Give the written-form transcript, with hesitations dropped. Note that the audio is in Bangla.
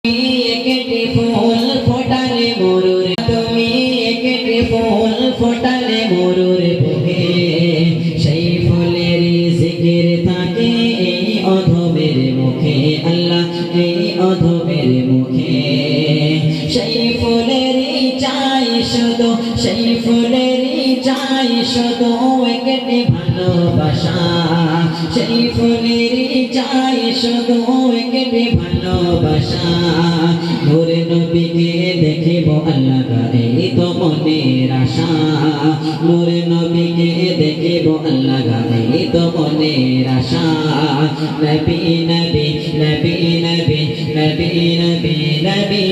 একটি ফুল ফোটালে মরুর তুমি একটি ফুল ফোটালে মরুর বুকে সেই ফুলের জিকির থাকে এই অধমের মুখে আল্লাহ এই অধমের মুখে সেই ফুলেরই চাই শুধু সেই ফুলেরই চাই শুধু একটি ভালোবাসা সেই ফুলেরই চাই শুধু একটি ভালোবাসা নূরে নবীকে দেখিব আল্লাহ এই তো মনের আশা নূরে নবীকে দেখিব আল্লাহ এই তো মনের আশা নবী নবী নবী নবী নবী নবী নবী